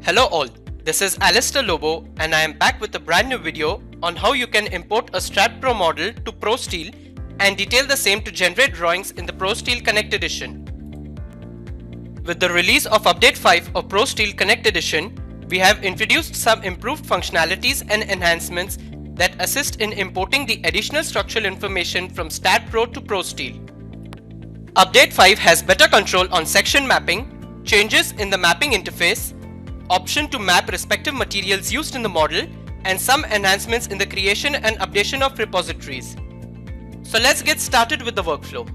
Hello all, this is Alistair Lobo and I am back with a brand new video on how you can import a STAAD.Pro model to ProSteel and detail the same to generate drawings in the ProSteel Connect Edition. With the release of Update 5 of ProSteel Connect Edition, we have introduced some improved functionalities and enhancements that assist in importing the additional structural information from STAAD.Pro to ProSteel. Update 5 has better control on section mapping, changes in the mapping interface, option to map respective materials used in the model, and some enhancements in the creation and updation of repositories. So let's get started with the workflow.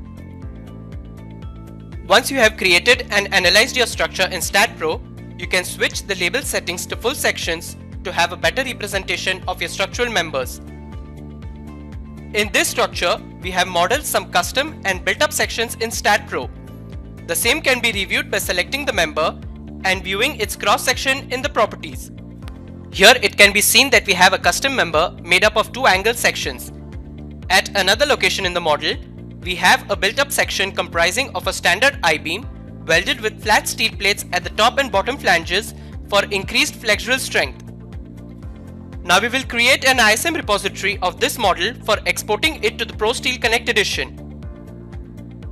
Once you have created and analyzed your structure in STAAD.Pro, you can switch the label settings to full sections to have a better representation of your structural members. In this structure, we have modeled some custom and built-up sections in STAAD.Pro. The same can be reviewed by selecting the member and viewing its cross-section in the properties. Here it can be seen that we have a custom member made up of two angle sections. At another location in the model, we have a built-up section comprising of a standard I-beam welded with flat steel plates at the top and bottom flanges for increased flexural strength. Now we will create an ISM repository of this model for exporting it to the ProSteel Connect Edition.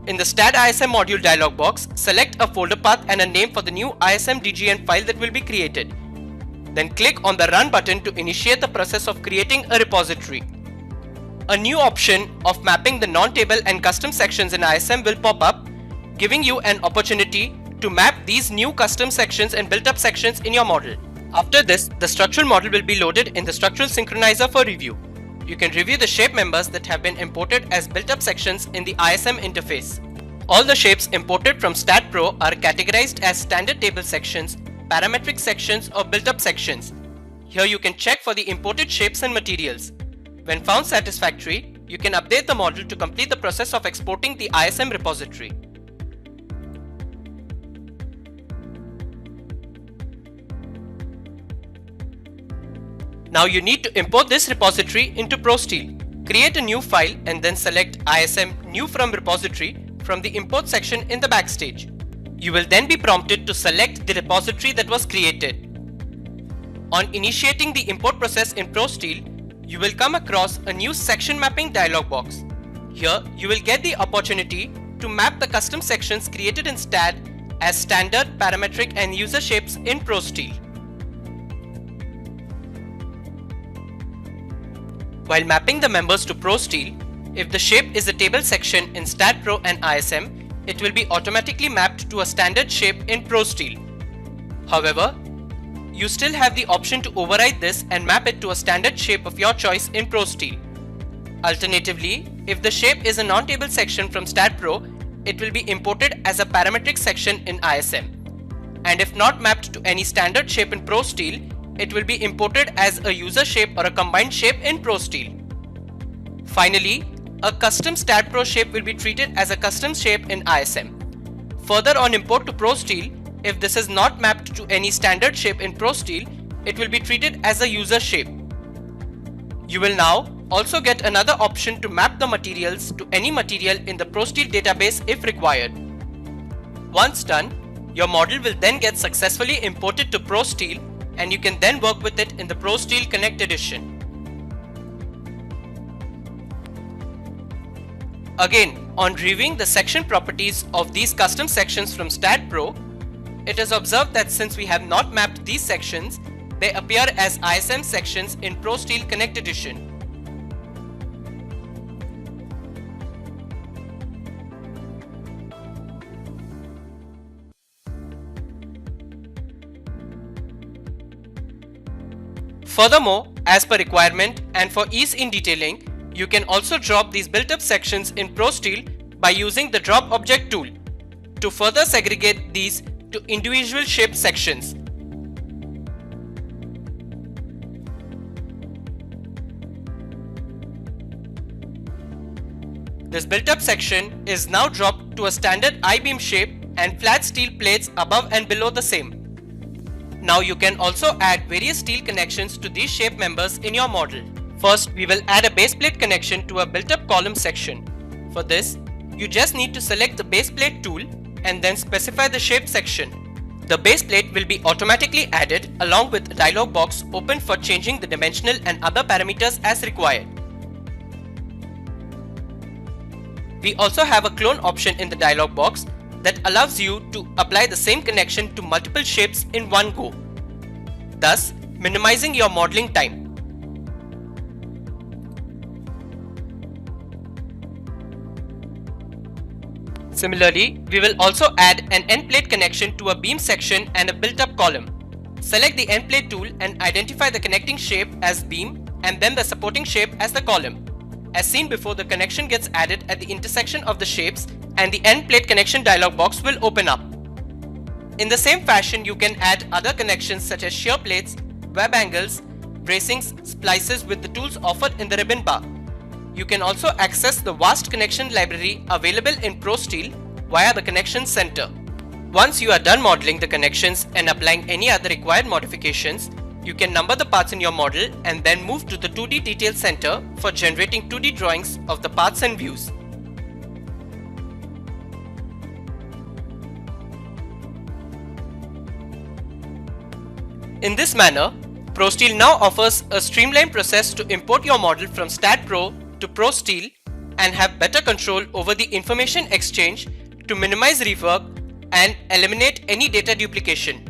In the STAAD ISM module dialog box, select a folder path and a name for the new ISM DGN file that will be created. Then click on the Run button to initiate the process of creating a repository. A new option of mapping the non-table and custom sections in ISM will pop up, giving you an opportunity to map these new custom sections and built-up sections in your model. After this, the structural model will be loaded in the structural synchronizer for review. You can review the shape members that have been imported as built-up sections in the ISM interface. All the shapes imported from STAAD.Pro are categorized as standard table sections, parametric sections or built-up sections. Here you can check for the imported shapes and materials. When found satisfactory, you can update the model to complete the process of exporting the ISM repository. Now you need to import this repository into ProSteel. Create a new file and then select ISM New from Repository from the import section in the backstage. You will then be prompted to select the repository that was created. On initiating the import process in ProSteel, you will come across a new section mapping dialog box. Here you will get the opportunity to map the custom sections created in STAAD as standard, parametric and user shapes in ProSteel. While mapping the members to ProSteel, if the shape is a table section in STAAD.Pro and ISM, it will be automatically mapped to a standard shape in ProSteel. However, you still have the option to override this and map it to a standard shape of your choice in ProSteel. Alternatively, if the shape is a non-table section from STAAD.Pro, it will be imported as a parametric section in ISM. And if not mapped to any standard shape in ProSteel, it will be imported as a user shape or a combined shape in ProSteel. Finally, a custom STAAD.Pro shape will be treated as a custom shape in ISM. Further on import to ProSteel, if this is not mapped to any standard shape in ProSteel, it will be treated as a user shape. You will now also get another option to map the materials to any material in the ProSteel database if required. Once done, your model will then get successfully imported to ProSteel and you can then work with it in the ProSteel Connect Edition. Again, on reviewing the section properties of these custom sections from STAAD.Pro, it is observed that since we have not mapped these sections, they appear as ISM sections in ProSteel Connect Edition. Furthermore, as per requirement and for ease in detailing, you can also drop these built-up sections in ProSteel by using the Drop Object tool to further segregate these to individual shaped sections. This built-up section is now dropped to a standard I-beam shape and flat steel plates above and below the same. Now you can also add various steel connections to these shape members in your model. First, we will add a base plate connection to a built-up column section. For this, you just need to select the base plate tool and then specify the shape section. The base plate will be automatically added along with a dialog box open for changing the dimensional and other parameters as required. We also have a clone option in the dialog box that allows you to apply the same connection to multiple shapes in one go, thus minimizing your modeling time. Similarly, we will also add an end plate connection to a beam section and a built-up column. Select the end plate tool and identify the connecting shape as beam and then the supporting shape as the column. As seen before, the connection gets added at the intersection of the shapes and the end plate connection dialog box will open up. In the same fashion, you can add other connections such as shear plates, web angles, bracings, splices with the tools offered in the ribbon bar. You can also access the vast connection library available in ProSteel via the Connection Center. Once you are done modeling the connections and applying any other required modifications, you can number the parts in your model and then move to the 2D Detail Center for generating 2D drawings of the parts and views. In this manner, ProSteel now offers a streamlined process to import your model from StatPro to ProSteel and have better control over the information exchange to minimize rework and eliminate any data duplication.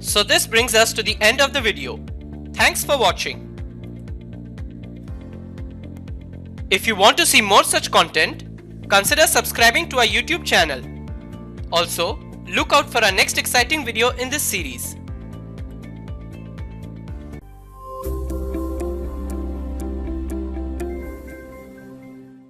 So this brings us to the end of the video. Thanks for watching. If you want to see more such content, consider subscribing to our YouTube channel. Also, look out for our next exciting video in this series.